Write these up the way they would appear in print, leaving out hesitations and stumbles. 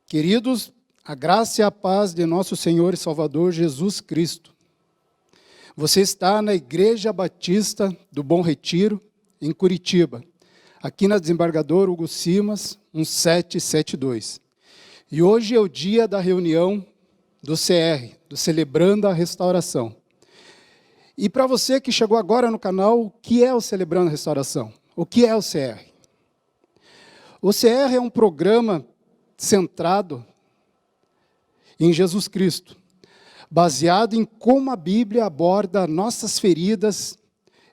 Queridos, a graça e a paz de nosso Senhor e Salvador Jesus Cristo. Você está na Igreja Batista do Bom Retiro, em Curitiba, aqui na Desembargador Hugo Simas, 1772. E hoje é o dia da reunião do CR, do Celebrando a Restauração. E para você que chegou agora no canal, o que é o Celebrando a Restauração? O que é o CR? O CR é um programa centrado em Jesus Cristo, baseado em como a Bíblia aborda nossas feridas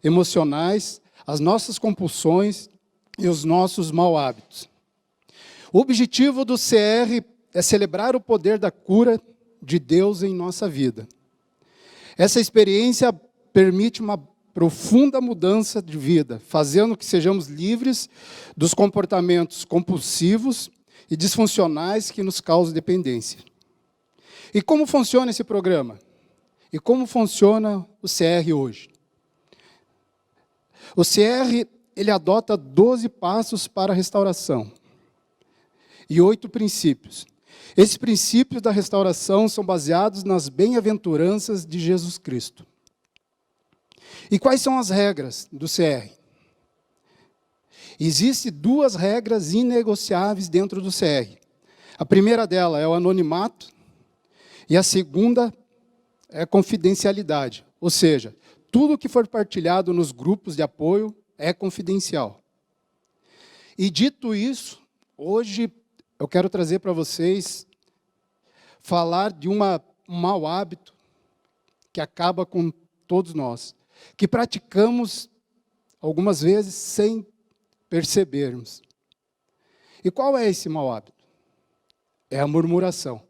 emocionais, as nossas compulsões e os nossos maus hábitos. O objetivo do CR é celebrar o poder da cura de Deus em nossa vida. Essa experiência permite uma profunda mudança de vida, fazendo que sejamos livres dos comportamentos compulsivos e disfuncionais que nos causam dependência. E como funciona esse programa? E como funciona o CR hoje? O CR, ele adota 12 passos para a restauração e 8 princípios. Esses princípios da restauração são baseados nas bem-aventuranças de Jesus Cristo. E quais são as regras do CR? Existem 2 regras inegociáveis dentro do CR. A primeira dela é o anonimato e a segunda é a confidencialidade. Ou seja, tudo que for partilhado nos grupos de apoio é confidencial. E dito isso, hoje eu quero trazer para vocês falar de um mau hábito que acaba com todos nós, que praticamos algumas vezes sem percebermos. E qual é esse mau hábito? É a murmuração.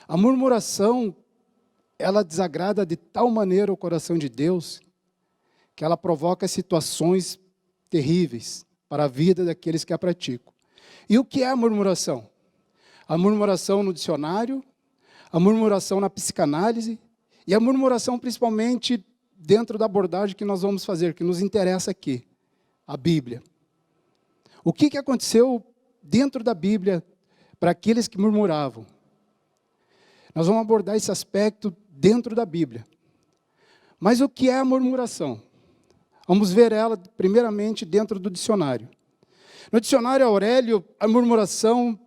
A murmuração, ela desagrada de tal maneira o coração de Deus, que ela provoca situações terríveis para a vida daqueles que a praticam. E o que é a murmuração? A murmuração no dicionário, a murmuração na psicanálise, e a murmuração principalmente dentro da abordagem que nós vamos fazer, que nos interessa aqui, a Bíblia. O que aconteceu dentro da Bíblia para aqueles que murmuravam? Nós vamos abordar esse aspecto dentro da Bíblia. Mas o que é a murmuração? Vamos ver ela, primeiramente, dentro do dicionário. No dicionário Aurélio, a murmuração,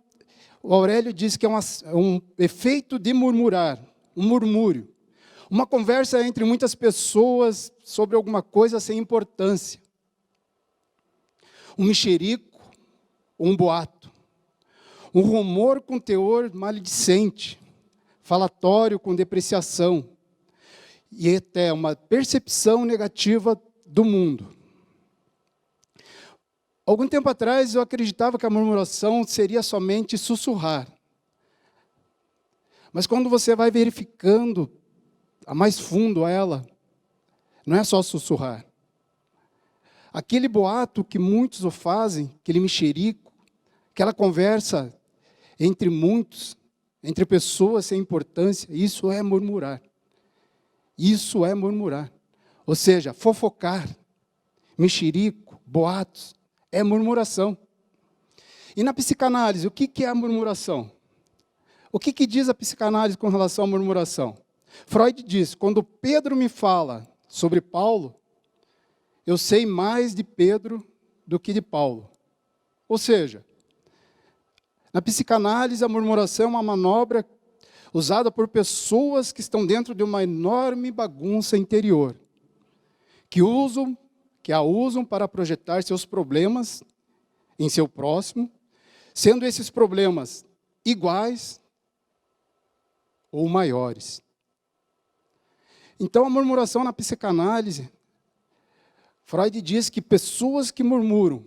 o Aurélio diz que é um efeito de murmurar, um murmúrio. Uma conversa entre muitas pessoas sobre alguma coisa sem importância. Um mexerico, um boato. Um rumor com teor maledicente, falatório com depreciação, e até uma percepção negativa do mundo. Algum tempo atrás, eu acreditava que a murmuração seria somente sussurrar. Mas quando você vai verificando a mais fundo ela, não é só sussurrar. Aquele boato que muitos o fazem, aquele mexerico, aquela conversa entre muitos, entre pessoas sem importância, isso é murmurar. Isso é murmurar. Ou seja, fofocar, mexerico, boatos, é murmuração. E na psicanálise, o que é a murmuração? O que diz a psicanálise com relação à murmuração? Freud diz, quando Pedro me fala sobre Paulo, eu sei mais de Pedro do que de Paulo. Ou seja, na psicanálise, a murmuração é uma manobra usada por pessoas que estão dentro de uma enorme bagunça interior, que a usam para projetar seus problemas em seu próximo, sendo esses problemas iguais ou maiores. Então, a murmuração na psicanálise, Freud diz que pessoas que murmuram,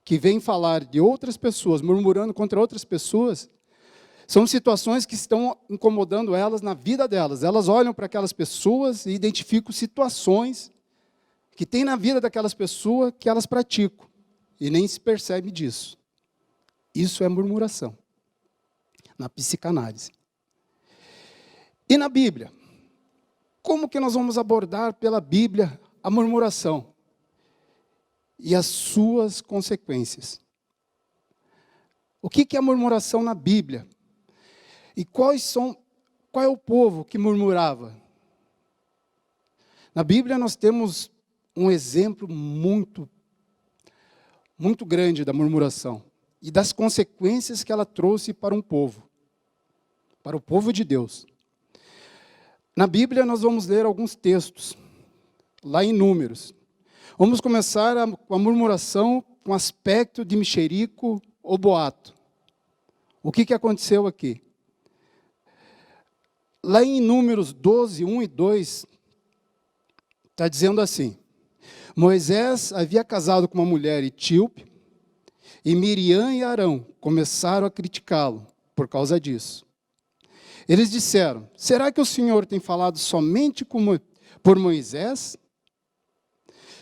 que vêm falar de outras pessoas, murmurando contra outras pessoas, são situações que estão incomodando elas na vida delas. Elas olham para aquelas pessoas e identificam situações que tem na vida daquelas pessoas que elas praticam, e nem se percebe disso. Isso é murmuração, na psicanálise. E na Bíblia? Como que nós vamos abordar pela Bíblia a murmuração e as suas consequências? O que é a murmuração na Bíblia? E qual é o povo que murmurava? Na Bíblia nós temos um exemplo muito grande da murmuração e das consequências que ela trouxe para um povo, para o povo de Deus. Na Bíblia nós vamos ler alguns textos, lá em Números. Vamos começar com a murmuração com aspecto de mexerico ou boato. O que aconteceu aqui? Lá em Números 12, 1 e 2, está dizendo assim: Moisés havia casado com uma mulher etíope, e Miriam e Arão começaram a criticá-lo por causa disso. Eles disseram: será que o Senhor tem falado somente por Moisés?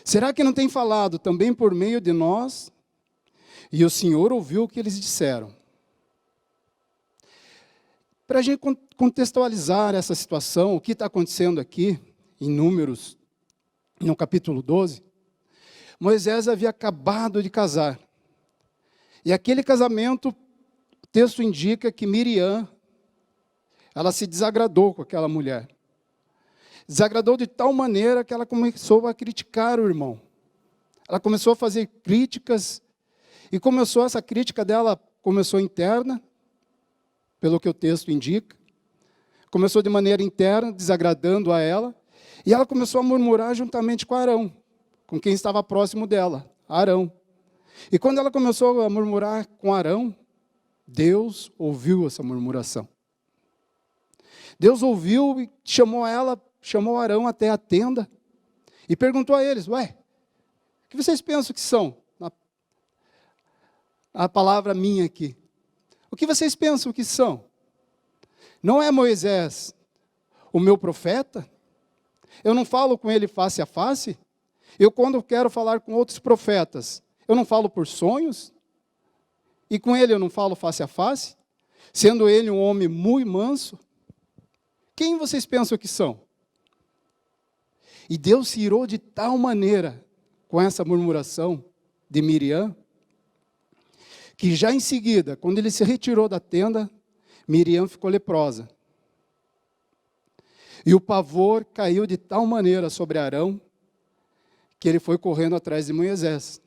Será que não tem falado também por meio de nós? E o Senhor ouviu o que eles disseram. Para a gente contextualizar essa situação, o que está acontecendo aqui, em Números, no capítulo 12, Moisés havia acabado de casar. E aquele casamento, o texto indica que Miriam, ela se desagradou com aquela mulher. Desagradou de tal maneira que ela começou a criticar o irmão. Ela começou a fazer críticas, e essa crítica dela começou interna, pelo que o texto indica. Começou de maneira interna, desagradando a ela, e ela começou a murmurar juntamente com Arão, com quem estava próximo dela, Arão. E quando ela começou a murmurar com Arão, Deus ouviu essa murmuração. Deus ouviu e chamou Arão até a tenda e perguntou a eles: o que vocês pensam que são? A palavra minha aqui. O que vocês pensam que são? Não é Moisés o meu profeta? Eu não falo com ele face a face? Eu, quando quero falar com outros profetas, eu não falo por sonhos? E com ele eu não falo face a face? Sendo ele um homem muito manso? Quem vocês pensam que são? E Deus se irou de tal maneira com essa murmuração de Miriam, que já em seguida, quando ele se retirou da tenda, Miriam ficou leprosa. E o pavor caiu de tal maneira sobre Arão, que ele foi correndo atrás de Moisés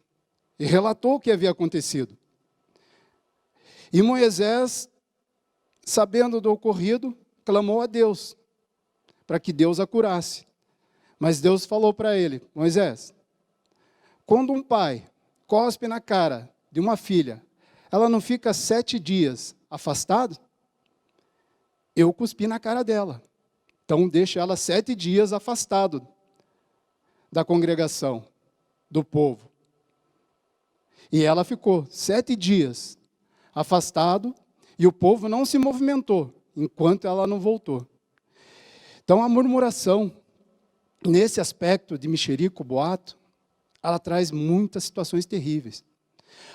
e relatou o que havia acontecido. E Moisés, sabendo do ocorrido, clamou a Deus, para que Deus a curasse. Mas Deus falou para ele: Moisés, quando um pai cospe na cara de uma filha, ela não fica 7 dias afastada? Eu cuspi na cara dela. Então deixa ela 7 dias afastado da congregação, do povo. E ela ficou 7 dias afastado, e o povo não se movimentou, enquanto ela não voltou. Então a murmuração, nesse aspecto de mexerico, boato, ela traz muitas situações terríveis.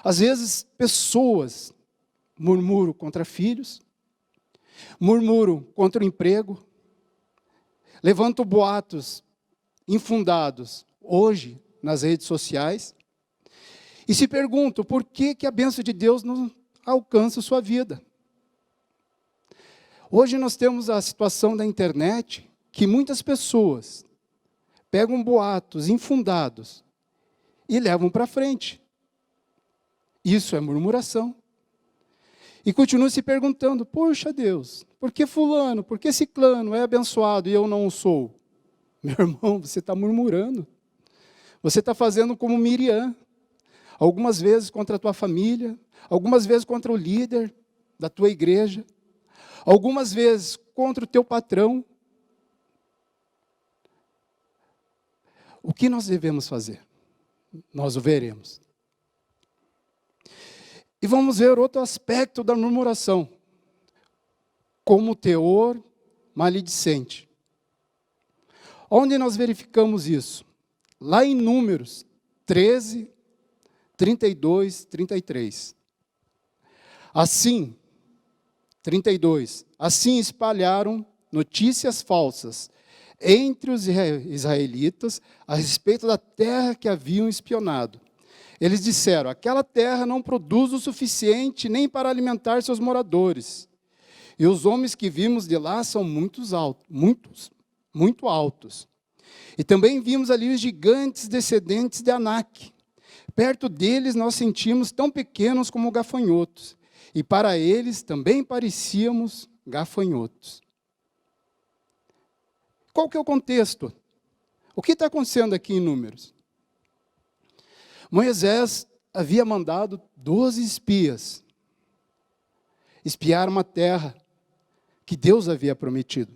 Às vezes, pessoas murmuram contra filhos, murmuram contra o emprego, levantam boatos infundados, hoje, nas redes sociais, e se perguntam por que a bênção de Deus não alcança a sua vida. Hoje nós temos a situação da internet, que muitas pessoas pegam boatos infundados e levam para frente. Isso é murmuração. E continuam se perguntando: poxa Deus, por que fulano, por que ciclano é abençoado e eu não o sou? Meu irmão, você está murmurando. Você está fazendo como Miriam. Algumas vezes contra a tua família, algumas vezes contra o líder da tua igreja, algumas vezes contra o teu patrão. O que nós devemos fazer? Nós o veremos. E vamos ver outro aspecto da murmuração, como teor maledicente. Onde nós verificamos isso? Lá em Números 13, 32, 33. Assim, 32, assim espalharam notícias falsas entre os israelitas a respeito da terra que haviam espionado. Eles disseram: aquela terra não produz o suficiente nem para alimentar seus moradores. E os homens que vimos de lá são muito altos. E também vimos ali os gigantes descendentes de Anak. Perto deles nós sentimos tão pequenos como gafanhotos. E para eles também parecíamos gafanhotos. Qual que é o contexto? O que está acontecendo aqui em Números? Moisés havia mandado 12 espias espiar uma terra que Deus havia prometido.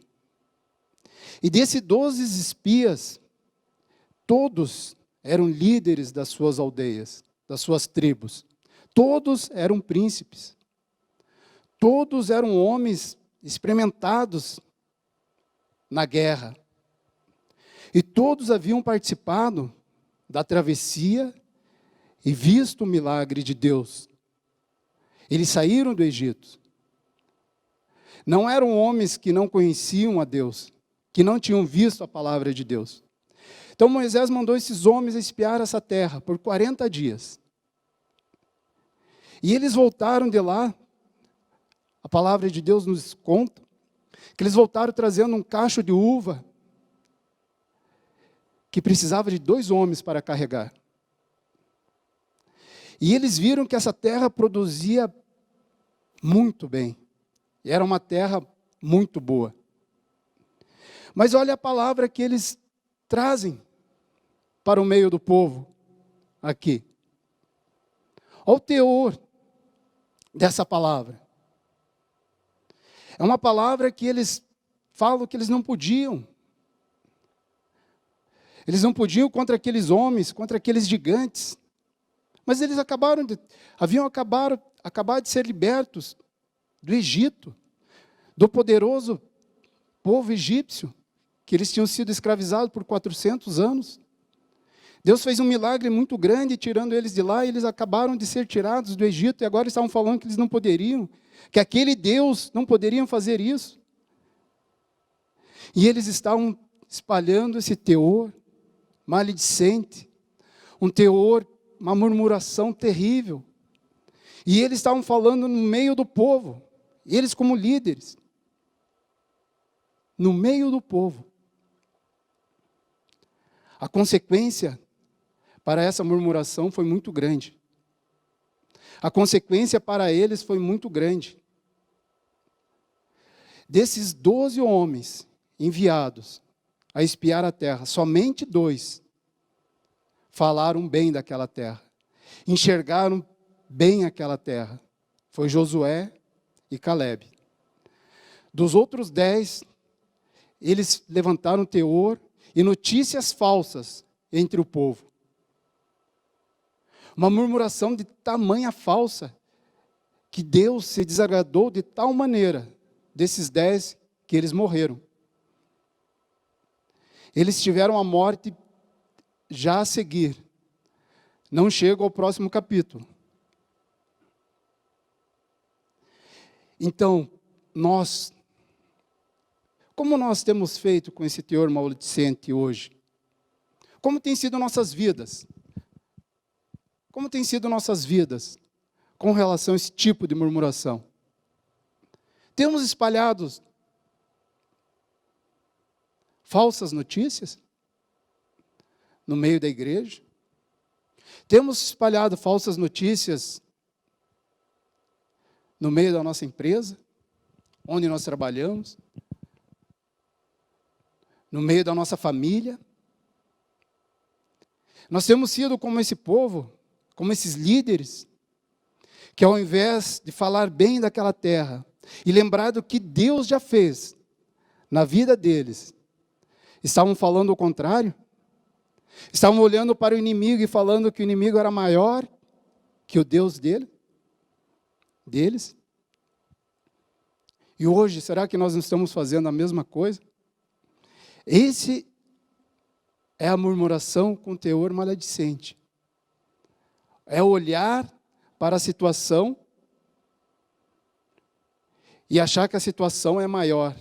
E desses 12 espias, todos eram líderes das suas aldeias, das suas tribos. Todos eram príncipes. Todos eram homens experimentados na guerra. E todos haviam participado da travessia e visto o milagre de Deus. Eles saíram do Egito. Não eram homens que não conheciam a Deus, que não tinham visto a palavra de Deus. Então Moisés mandou esses homens espiar essa terra por 40 dias. E eles voltaram de lá, a palavra de Deus nos conta, que eles voltaram trazendo um cacho de uva, que precisava de 2 homens para carregar. E eles viram que essa terra produzia muito bem. E era uma terra muito boa. Mas olha a palavra que eles trazem para o meio do povo aqui. Olha o teor dessa palavra. É uma palavra que eles falam que eles não podiam. Eles não podiam contra aqueles homens, contra aqueles gigantes. Mas eles haviam acabado de ser libertos do Egito, do poderoso povo egípcio, que eles tinham sido escravizados por 400 anos. Deus fez um milagre muito grande, tirando eles de lá, e eles acabaram de ser tirados do Egito, e agora estavam falando que eles não poderiam, que aquele Deus não poderiam fazer isso. E eles estavam espalhando esse teor maledicente, um teor, uma murmuração terrível. E eles estavam falando no meio do povo, eles como líderes, no meio do povo. A consequência para essa murmuração foi muito grande. A consequência para eles foi muito grande. Desses 12 homens enviados a espiar a terra, somente 2 falaram bem daquela terra, enxergaram bem aquela terra. Foi Josué e Calebe. Dos outros 10, eles levantaram teor e notícias falsas entre o povo. Uma murmuração de tamanha falsa, que Deus se desagradou de tal maneira desses 10 que eles morreram. Eles tiveram a morte já a seguir. Não chego ao próximo capítulo. Então, como nós temos feito com esse teor maledicente hoje? Como tem sido nossas vidas? Como tem sido nossas vidas com relação a esse tipo de murmuração? Temos espalhado falsas notícias no meio da igreja? Temos espalhado falsas notícias no meio da nossa empresa, onde nós trabalhamos, no meio da nossa família? Nós temos sido como esse povo, como esses líderes, que ao invés de falar bem daquela terra e lembrar do que Deus já fez na vida deles, estavam falando o contrário? Estavam olhando para o inimigo e falando que o inimigo era maior que o Deus deles? E hoje, será que nós não estamos fazendo a mesma coisa? Esse é a murmuração com teor maledicente. É olhar para a situação e achar que a situação é maior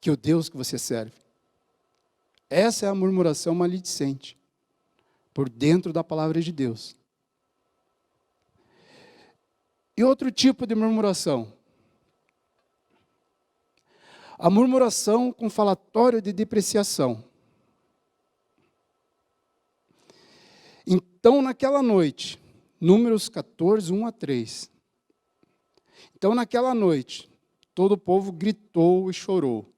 que o Deus que você serve. Essa é a murmuração maledicente. por dentro da palavra de Deus. E outro tipo de murmuração. A murmuração com falatório de depreciação. Então, naquela noite, Números 14, 1 a 3. Então, naquela noite, todo o povo gritou e chorou.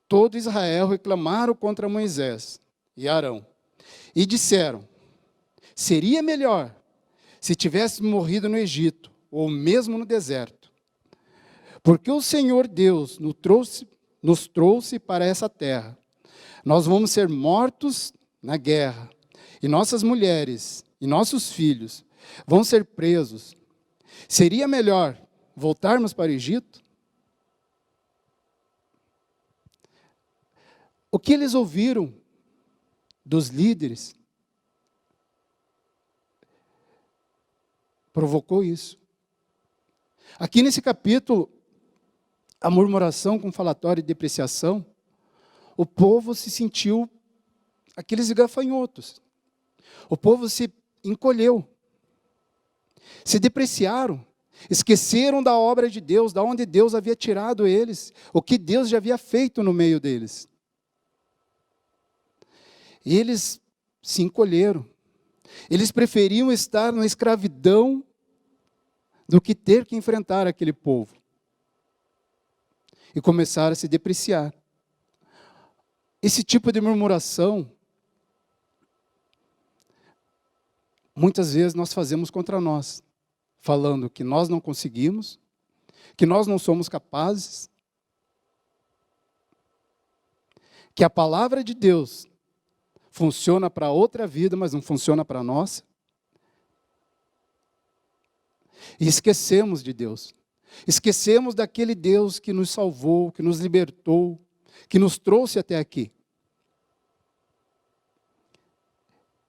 Todo Israel reclamaram contra Moisés e Arão. E disseram, seria melhor se tivéssemos morrido no Egito, ou mesmo no deserto. Porque o Senhor Deus nos trouxe para essa terra. Nós vamos ser mortos na guerra, e nossas mulheres e nossos filhos vão ser presos. Seria melhor voltarmos para o Egito? O que eles ouviram dos líderes provocou isso. Aqui nesse capítulo, a murmuração com falatório e depreciação, o povo se sentiu aqueles gafanhotos. O povo se encolheu, se depreciaram, esqueceram da obra de Deus, da onde Deus havia tirado eles, o que Deus já havia feito no meio deles. E eles se encolheram. Eles preferiam estar na escravidão do que ter que enfrentar aquele povo. E começaram a se depreciar. Esse tipo de murmuração, muitas vezes nós fazemos contra nós, falando que nós não conseguimos, que nós não somos capazes, que a palavra de Deus funciona para outra vida, mas não funciona para a nossa. E esquecemos de Deus. Esquecemos daquele Deus que nos salvou, que nos libertou, que nos trouxe até aqui.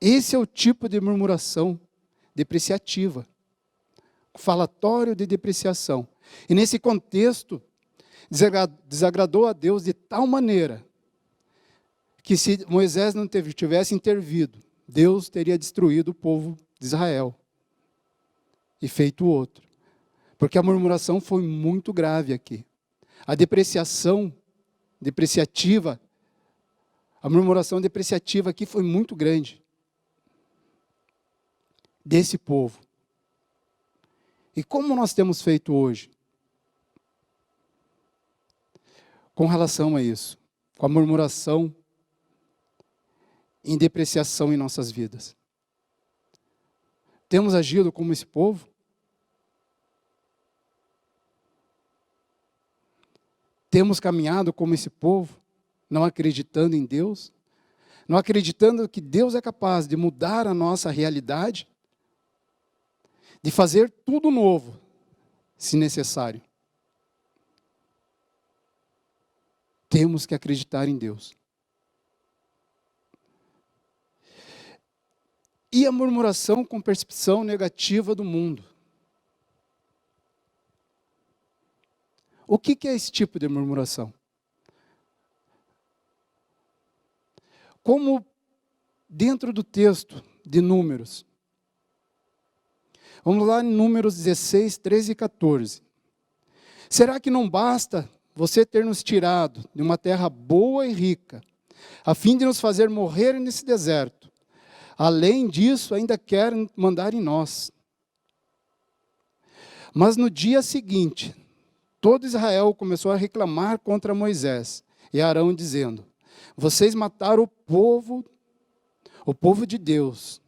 Esse é o tipo de murmuração depreciativa. Falatório de depreciação. E nesse contexto, desagradou a Deus de tal maneira que se Moisés não tivesse intervido, Deus teria destruído o povo de Israel e feito outro. Porque a murmuração foi muito grave aqui. A murmuração depreciativa aqui foi muito grande desse povo. E como nós temos feito hoje com relação a isso, com a murmuração em depreciação em nossas vidas? Temos agido como esse povo? Temos caminhado como esse povo, não acreditando em Deus? Não acreditando que Deus é capaz de mudar a nossa realidade? De fazer tudo novo, se necessário? Temos que acreditar em Deus. E a murmuração com percepção negativa do mundo. O que é esse tipo de murmuração? Como dentro do texto de Números, vamos lá em Números 16, 13 e 14. Será que não basta você ter nos tirado de uma terra boa e rica, a fim de nos fazer morrer nesse deserto? Além disso, ainda querem mandar em nós. Mas no dia seguinte, todo Israel começou a reclamar contra Moisés e Arão, dizendo: vocês mataram o povo de Deus,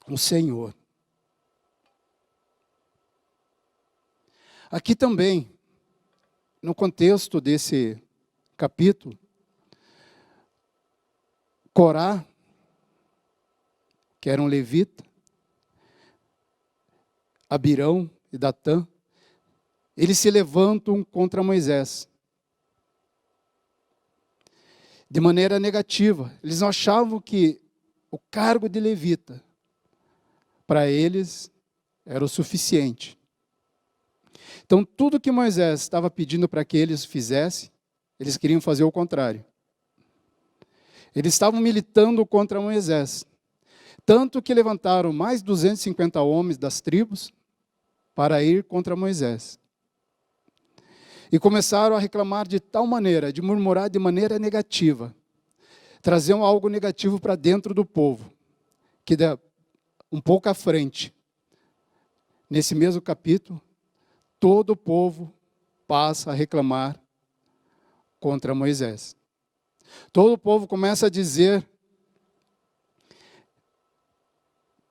o Senhor. Aqui também, no contexto desse capítulo, Corá, que era um levita, Abirão e Datã, eles se levantam contra Moisés. De maneira negativa. Eles não achavam que o cargo de levita, para eles, era o suficiente. Então, tudo que Moisés estava pedindo para que eles fizessem, eles queriam fazer o contrário. Eles estavam militando contra Moisés. Tanto que levantaram mais 250 homens das tribos para ir contra Moisés. E começaram a reclamar de tal maneira, de murmurar de maneira negativa. Traziam algo negativo para dentro do povo. Que um pouco à frente, nesse mesmo capítulo, todo o povo passa a reclamar contra Moisés. Todo o povo começa a dizer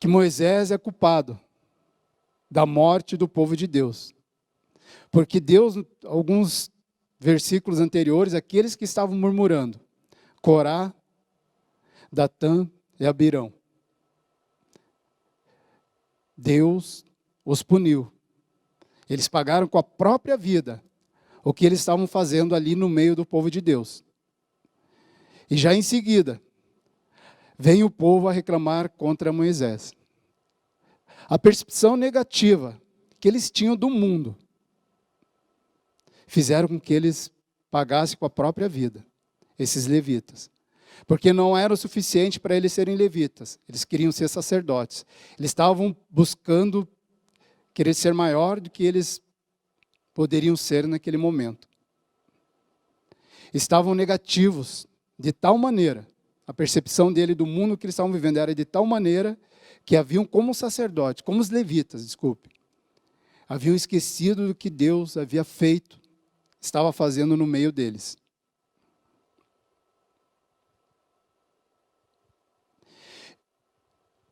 que Moisés é culpado da morte do povo de Deus. Porque Deus, alguns versículos anteriores, aqueles que estavam murmurando, Corá, Datã e Abirão, Deus os puniu. Eles pagaram com a própria vida o que eles estavam fazendo ali no meio do povo de Deus. E já em seguida, vem o povo a reclamar contra Moisés. A percepção negativa que eles tinham do mundo fizeram com que eles pagassem com a própria vida, esses levitas. Porque não era o suficiente para eles serem levitas, eles queriam ser sacerdotes. Eles estavam buscando querer ser maior do que eles poderiam ser naquele momento. Estavam negativos de tal maneira, a percepção dele do mundo que eles estavam vivendo era de tal maneira que haviam como sacerdotes, como os levitas, desculpe, haviam esquecido do que Deus havia feito, estava fazendo no meio deles.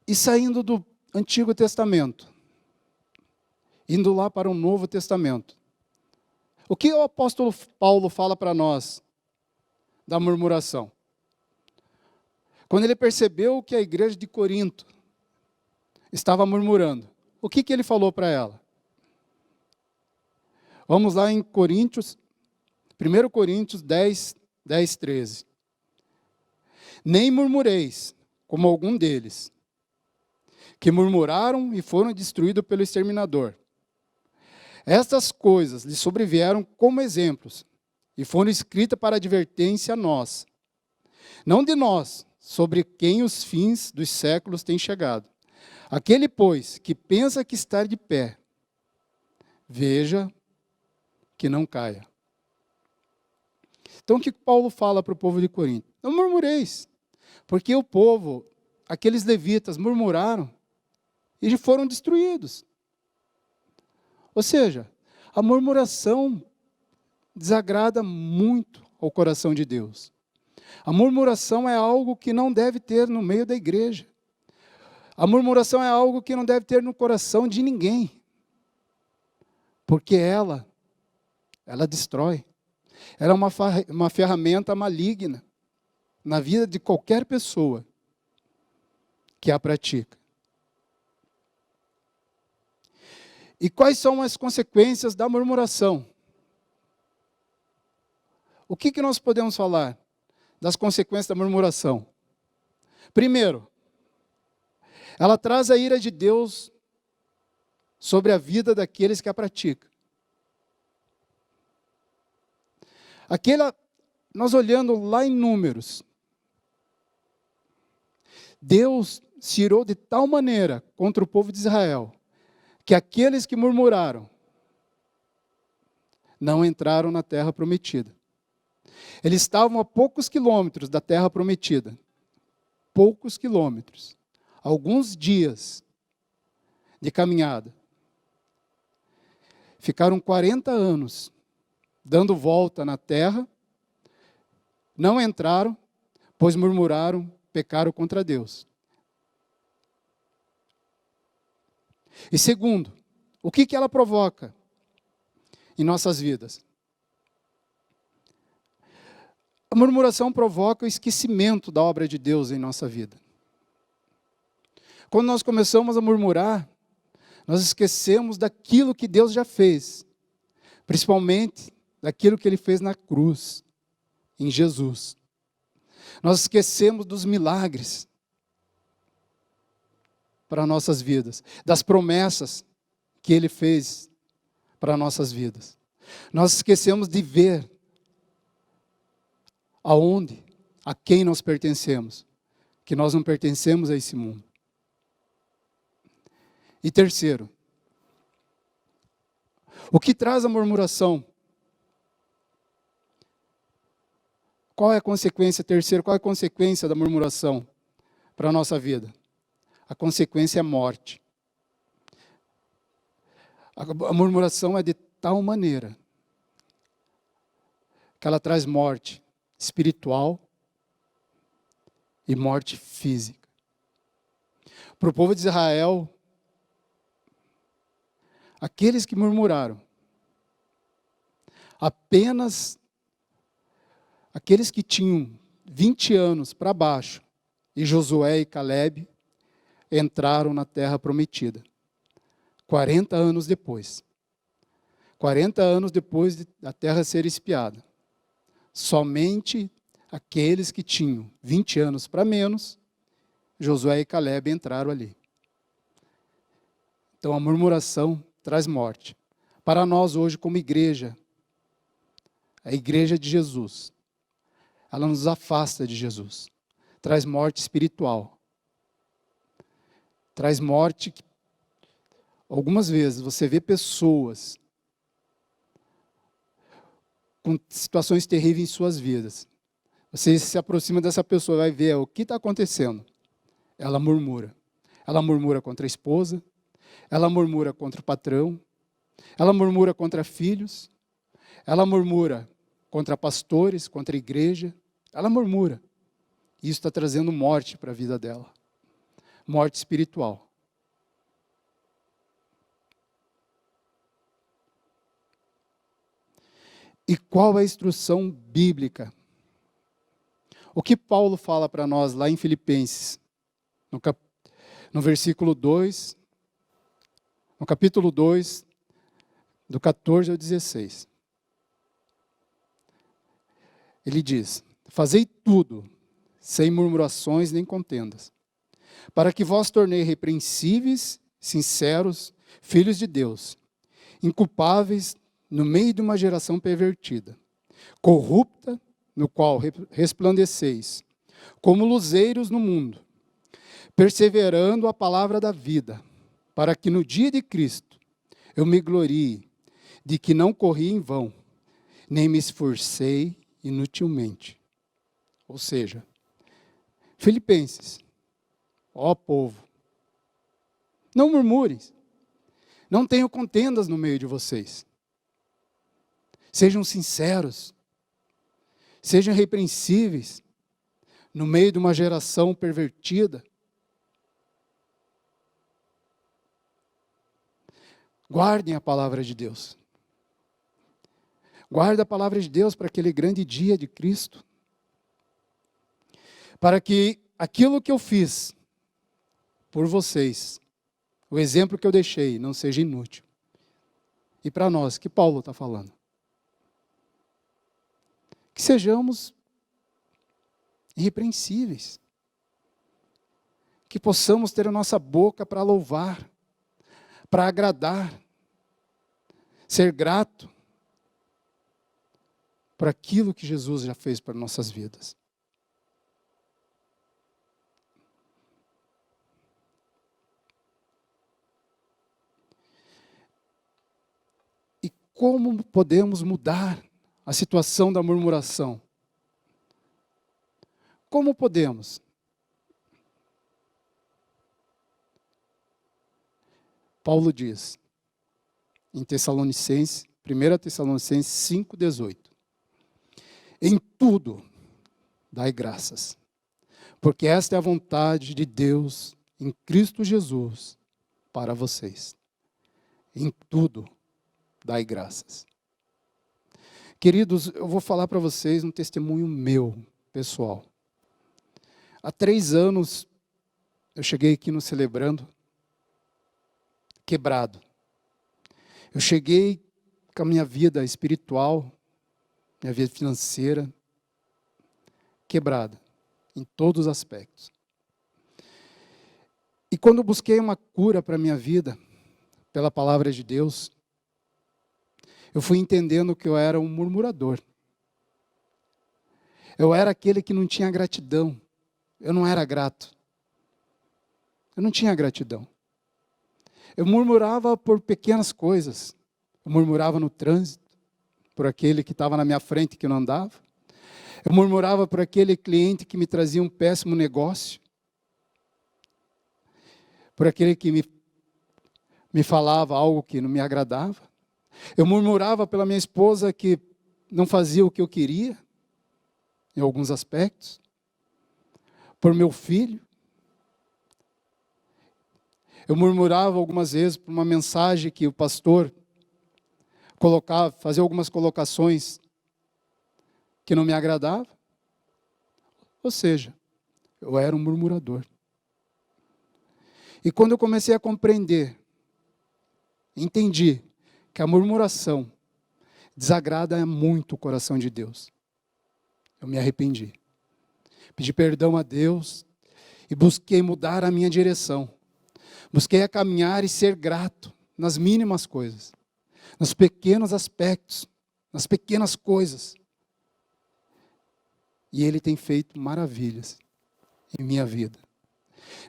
E saindo do Antigo Testamento, indo lá para o Novo Testamento, o que o apóstolo Paulo fala para nós da murmuração? Quando ele percebeu que a igreja de Corinto estava murmurando, o que ele falou para ela? Vamos lá em Coríntios, 1 Coríntios 10, 13. Nem murmureis, como algum deles, que murmuraram e foram destruídos pelo exterminador. Estas coisas lhes sobrevieram como exemplos, e foram escritas para advertência a nós. Não de nós, sobre quem os fins dos séculos têm chegado. Aquele, pois, que pensa que está de pé, veja que não caia. Então, o que Paulo fala para o povo de Corinto? Não murmureis, porque o povo, aqueles levitas, murmuraram e foram destruídos. Ou seja, a murmuração desagrada muito ao coração de Deus. A murmuração é algo que não deve ter no meio da igreja. A murmuração é algo que não deve ter no coração de ninguém. Porque ela destrói. Ela é uma ferramenta maligna na vida de qualquer pessoa que a pratica. E quais são as consequências da murmuração? O que nós podemos falar das consequências da murmuração? Primeiro, ela traz a ira de Deus sobre a vida daqueles que a praticam. Nós olhando lá em Números, Deus se irou de tal maneira contra o povo de Israel, que aqueles que murmuraram não entraram na terra prometida. Eles estavam a poucos quilômetros da terra prometida. Poucos quilômetros. Alguns dias de caminhada. Ficaram 40 anos dando volta na terra, não entraram, pois murmuraram, pecaram contra Deus. E segundo, o que ela provoca em nossas vidas? A murmuração provoca o esquecimento da obra de Deus em nossa vida. Quando nós começamos a murmurar, nós esquecemos daquilo que Deus já fez, principalmente daquilo que Ele fez na cruz, em Jesus. Nós esquecemos dos milagres para nossas vidas, das promessas que Ele fez para nossas vidas. Nós esquecemos de ver a quem nós pertencemos, que nós não pertencemos a esse mundo. E terceiro, o que traz a murmuração? Qual é a consequência? Terceiro, qual é a consequência da murmuração para a nossa vida? A consequência é morte. A murmuração é de tal maneira que ela traz morte espiritual e morte física. Para o povo de Israel, aqueles que murmuraram, apenas aqueles que tinham 20 anos para baixo, e Josué e Calebe, entraram na terra prometida. 40 anos depois. 40 anos depois da terra ser espiada. Somente aqueles que tinham 20 anos para menos, Josué e Calebe entraram ali. Então a murmuração traz morte. Para nós hoje como igreja, a igreja de Jesus, ela nos afasta de Jesus. Traz morte espiritual. Traz morte. Algumas vezes você vê pessoas com situações terríveis em suas vidas. Você se aproxima dessa pessoa, vai ver o que está acontecendo. Ela murmura. Ela murmura contra a esposa, ela murmura contra o patrão, ela murmura contra filhos, ela murmura contra pastores, contra a igreja. Ela murmura. Isso está trazendo morte para a vida dela. Morte espiritual. E qual é a instrução bíblica? O que Paulo fala para nós lá em Filipenses, no versículo 2, no capítulo 2, do 14 ao 16. Ele diz: fazei tudo, sem murmurações nem contendas, para que vós tornei repreensíveis, sinceros, filhos de Deus, inculpáveis no meio de uma geração pervertida, corrupta, no qual resplandeceis, como luzeiros no mundo, perseverando a palavra da vida, para que no dia de Cristo eu me glorie de que não corri em vão, nem me esforcei inutilmente. Ou seja, Filipenses, ó povo, não murmurem, não tenham contendas no meio de vocês. Sejam sinceros, sejam irrepreensíveis no meio de uma geração pervertida. Guardem a palavra de Deus. Guarde a palavra de Deus para aquele grande dia de Cristo. Para que aquilo que eu fiz por vocês, o exemplo que eu deixei, não seja inútil. E para nós, que Paulo está falando? Que sejamos irrepreensíveis. Que possamos ter a nossa boca para louvar, para agradar, ser grato por aquilo que Jesus já fez para nossas vidas. E como podemos mudar a situação da murmuração? Como podemos? Paulo diz, em Tessalonicenses, 1 Tessalonicenses 5,18. Em tudo, dai graças, porque esta é a vontade de Deus em Cristo Jesus para vocês. Em tudo, dai graças. Queridos, eu vou falar para vocês um testemunho meu, pessoal. Há 3 anos, eu cheguei aqui no Celebrando, quebrado. Eu cheguei com a minha vida espiritual, minha vida financeira, quebrada, em todos os aspectos. E quando eu busquei uma cura para a minha vida, pela palavra de Deus, eu fui entendendo que eu era um murmurador. Eu era aquele que não tinha gratidão. Eu não era grato. Eu não tinha gratidão. Eu murmurava por pequenas coisas. Eu murmurava no trânsito, por aquele que estava na minha frente que não andava. Eu murmurava por aquele cliente que me trazia um péssimo negócio. Por aquele que me falava algo que não me agradava. Eu murmurava pela minha esposa que não fazia o que eu queria, em alguns aspectos. Por meu filho. Eu murmurava algumas vezes por uma mensagem que o pastor colocava, fazia algumas colocações que não me agradavam. Ou seja, eu era um murmurador. E quando eu comecei a compreender, entendi que a murmuração desagrada muito o coração de Deus. Eu me arrependi. Pedi perdão a Deus e busquei mudar a minha direção. Busquei a caminhar e ser grato nas mínimas coisas, nos pequenos aspectos, nas pequenas coisas. E Ele tem feito maravilhas em minha vida.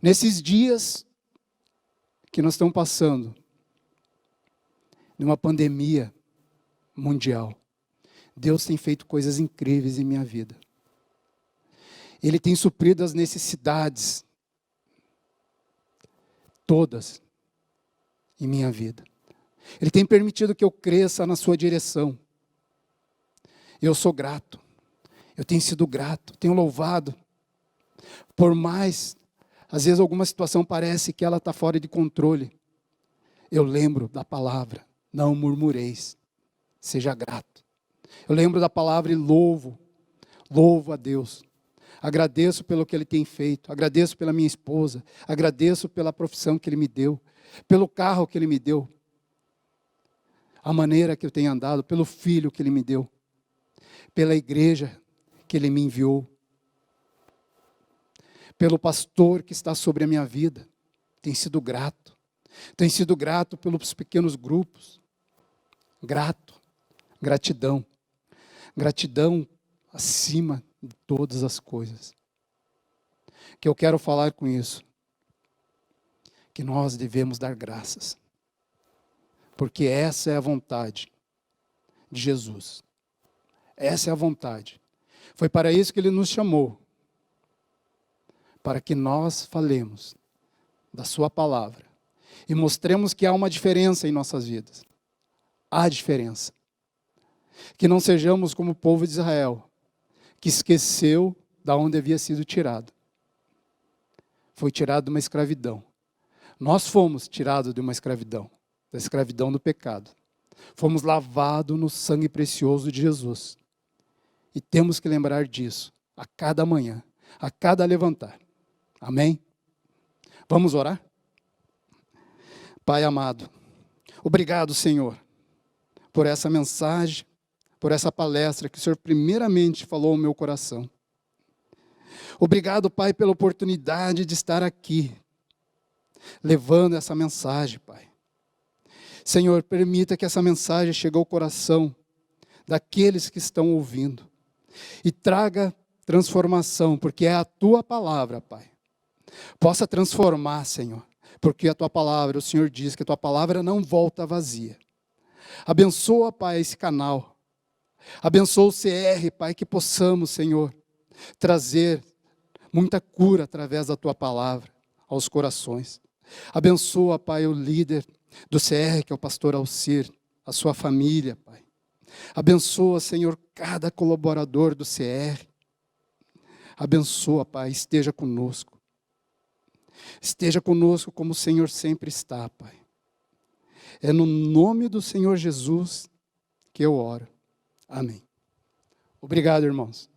Nesses dias que nós estamos passando, numa pandemia mundial, Deus tem feito coisas incríveis em minha vida. Ele tem suprido as necessidades todas em minha vida. Ele tem permitido que eu cresça na sua direção. Eu sou grato. Eu tenho sido grato, tenho louvado. Por mais, às vezes alguma situação parece que ela está fora de controle. Eu lembro da palavra, não murmureis, seja grato. Eu lembro da palavra e louvo a Deus. Agradeço pelo que Ele tem feito, agradeço pela minha esposa, agradeço pela profissão que Ele me deu, pelo carro que Ele me deu, a maneira que eu tenho andado, pelo filho que Ele me deu, pela igreja que Ele me enviou, pelo pastor que está sobre a minha vida. Tenho sido grato pelos pequenos grupos, gratidão acima de todas as coisas. Que eu quero falar com isso, que nós devemos dar graças, porque essa é a vontade de Jesus. Essa é a vontade. Foi para isso que Ele nos chamou, para que nós falemos da sua palavra e mostremos que há uma diferença em nossas vidas. Há diferença. Que não sejamos como o povo de Israel, que esqueceu da onde havia sido tirado. Foi tirado de uma escravidão. Nós fomos tirados de uma escravidão, da escravidão do pecado. Fomos lavados no sangue precioso de Jesus. E temos que lembrar disso a cada manhã, a cada levantar. Amém? Vamos orar? Pai amado, obrigado, Senhor, por essa mensagem, por essa palestra que o Senhor primeiramente falou ao meu coração. Obrigado, Pai, pela oportunidade de estar aqui, levando essa mensagem, Pai. Senhor, permita que essa mensagem chegue ao coração daqueles que estão ouvindo e traga transformação, porque é a Tua palavra, Pai. Possa transformar, Senhor, porque a Tua palavra, o Senhor diz que a Tua palavra não volta vazia. Abençoa, Pai, esse canal. Abençoa o CR, Pai, que possamos, Senhor, trazer muita cura através da Tua palavra aos corações. Abençoa, Pai, o líder do CR, que é o pastor Alcir, a sua família, Pai. Abençoa, Senhor, cada colaborador do CR. Abençoa, Pai, esteja conosco. Esteja conosco como o Senhor sempre está, Pai. É no nome do Senhor Jesus que eu oro. Amém. Obrigado, irmãos.